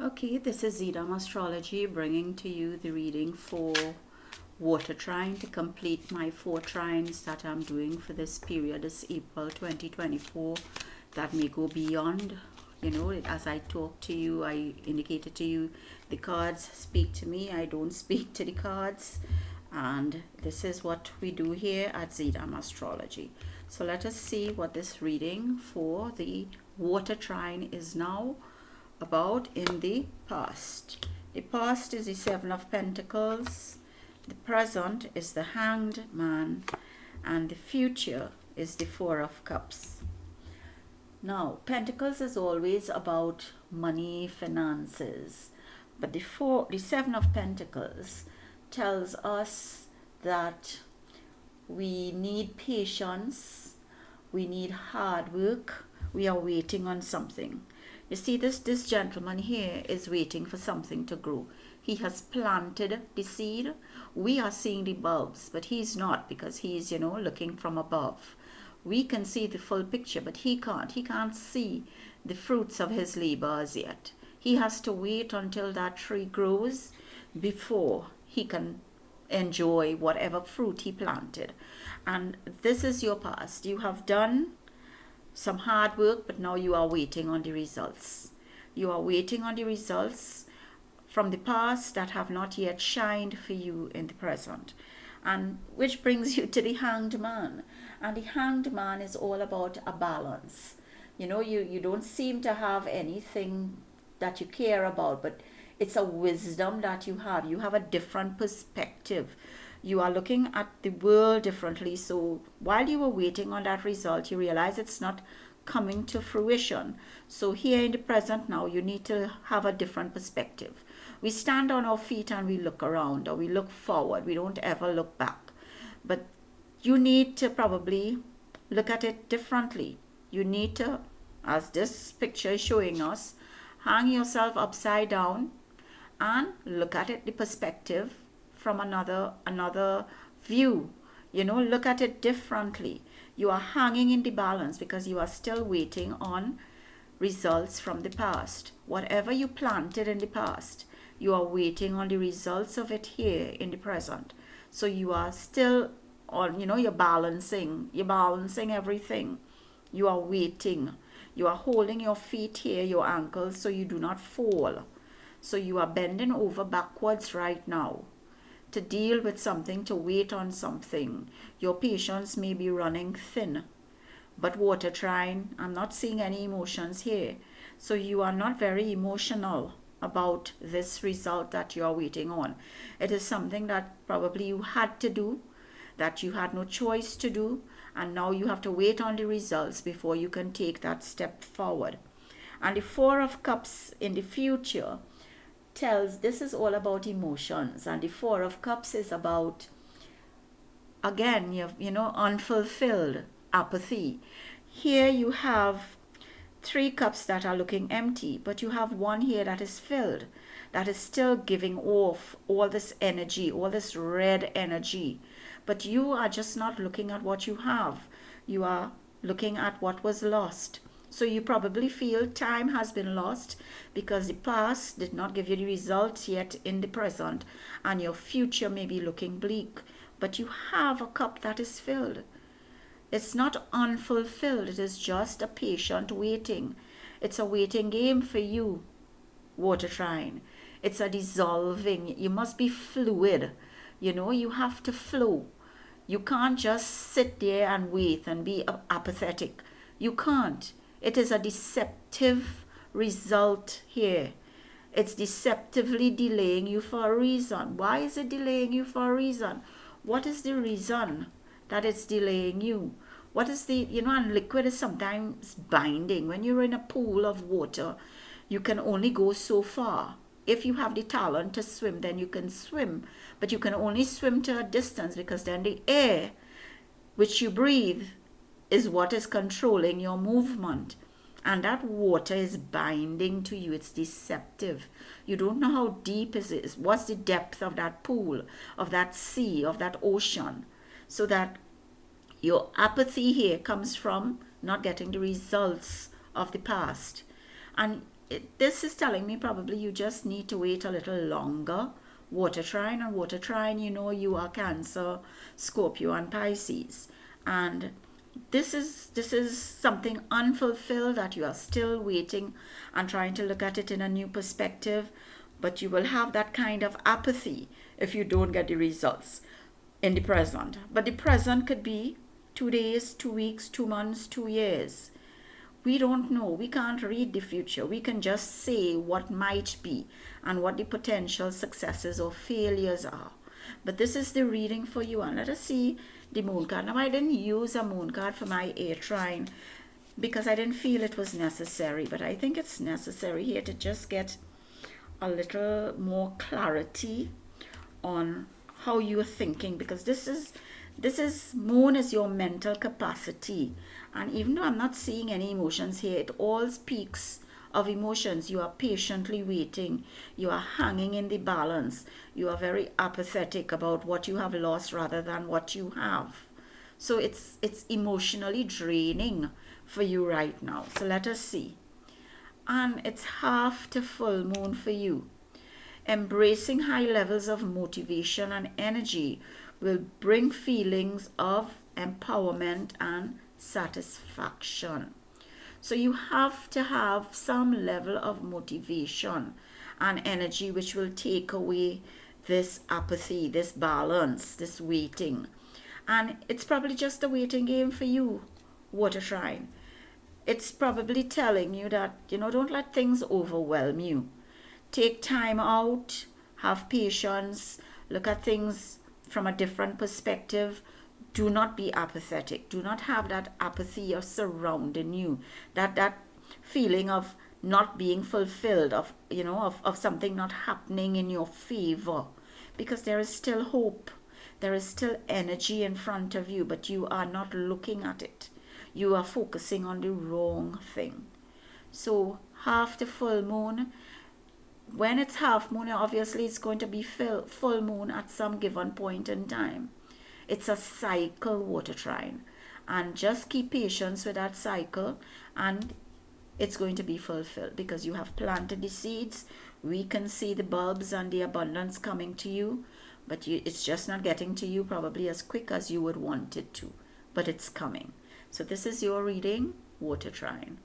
Okay, this is Vedic Astrology bringing to you the reading for water trine to complete my 4 trines that I'm doing for this period, this April 2024, that may go beyond. As I talk to you, I indicated to you the cards speak to me, I don't speak to the cards. And this is what we do here at Vedic Astrology. So let us see what this reading for the water trine is now about in the past. The past is the Seven of Pentacles, the present is the Hanged Man, and the future is the Four of Cups. Now, Pentacles is always about money, finances, but the Seven of Pentacles tells us that we need patience, we need hard work, we are waiting on something. You see, this gentleman here is waiting for something to grow. He has planted the seed. We are seeing the bulbs, but he's not, because he's, looking from above. We can see the full picture, but he can't. He can't see the fruits of his labor as yet. He has to wait until that tree grows before he can enjoy whatever fruit he planted. And this is your past. You have done some hard work, but now you are waiting on the results. You are waiting on the results from the past that have not yet shined for you in the present. And which brings you to the Hanged Man. And the Hanged Man is all about a balance. You don't seem to have anything that you care about, but it's a wisdom that you have. You have a different perspective. You are looking at the world differently. So while you were waiting on that result, you realize it's not coming to fruition. So here in the present now, you need to have a different perspective. We stand on our feet and we look around, or we look forward. We don't ever look back. But you need to probably look at it differently. You need to, as this picture is showing us, hang yourself upside down and look at it, the perspective from another view. Look at it differently. You are hanging in the balance because you are still waiting on results from the past. Whatever you planted in the past, you are waiting on the results of it here in the present. So you are still on, you're balancing everything. You are waiting. You are holding your feet here, your ankles, so you do not fall. So you are bending over backwards right now to deal with something, to wait on something. Your patience may be running thin. But water trine, I'm not seeing any emotions here. So you are not very emotional about this result that you are waiting on. It is something that probably you had to do, that you had no choice to do, and now you have to wait on the results before you can take that step forward. And the Four of Cups in the future tells this is all about emotions, and the Four of Cups is about, again, unfulfilled apathy. Here you have 3 cups that are looking empty, but you have one here that is filled, that is still giving off all this energy, all this red energy. But you are just not looking at what you have. You are looking at what was lost. So you probably feel time has been lost because the past did not give you the results yet in the present, and your future may be looking bleak. But you have a cup that is filled. It's not unfulfilled. It is just a patient waiting. It's a waiting game for you, water trine. It's a dissolving. You must be fluid. You have to flow. You can't just sit there and wait and be apathetic. You can't. It is a deceptive result here. It's deceptively delaying you for a reason. Why is it delaying you for a reason? What is the reason that it's delaying you? What is the, and liquid is sometimes binding. When you're in a pool of water, you can only go so far. If you have the talent to swim, then you can swim. But you can only swim to a distance, because then the air which you breathe is what is controlling your movement. And that water is binding to you. It's deceptive. You don't know how deep it is. What's the depth of that pool, of that sea, of that ocean? So that your apathy here comes from not getting the results of the past. And this is telling me probably you just need to wait a little longer. Water trine, and water trine, you know, you are Cancer, Scorpio, and Pisces, and this is something unfulfilled that you are still waiting and trying to look at it in a new perspective. But you will have that kind of apathy if you don't get the results in the present. But the present could be 2 days, 2 weeks, 2 months, 2 years. We don't know. We can't read the future. We can just say what might be and what the potential successes or failures are. But this is the reading for you. And let us see the moon card. Now, I didn't use a moon card for my air trine because I didn't feel it was necessary. But I think it's necessary here to just get a little more clarity on how you're thinking, because this is moon is your mental capacity. And even though I'm not seeing any emotions here, it all speaks of emotions. You are patiently waiting, you are hanging in the balance, you are very apathetic about what you have lost rather than what you have. So it's emotionally draining for you right now. So let us see. And it's half to full moon for you. Embracing high levels of motivation and energy will bring feelings of empowerment and satisfaction. So you have to have some level of motivation and energy which will take away this apathy, this balance, this waiting. And it's probably just a waiting game for you, water trine. It's probably telling you that, don't let things overwhelm you. Take time out, have patience, look at things from a different perspective. Do not be apathetic. Do not have that apathy surrounding you, that feeling of not being fulfilled, of something not happening in your favor, because there is still hope. There is still energy in front of you, but you are not looking at it. You are focusing on the wrong thing. So half the full moon, when it's half moon, obviously it's going to be full moon at some given point in time. It's a cycle, water trine. And just keep patience with that cycle, and it's going to be fulfilled because you have planted the seeds. We can see the bulbs and the abundance coming to you, but it's just not getting to you probably as quick as you would want it to. But it's coming. So this is your reading, water trine.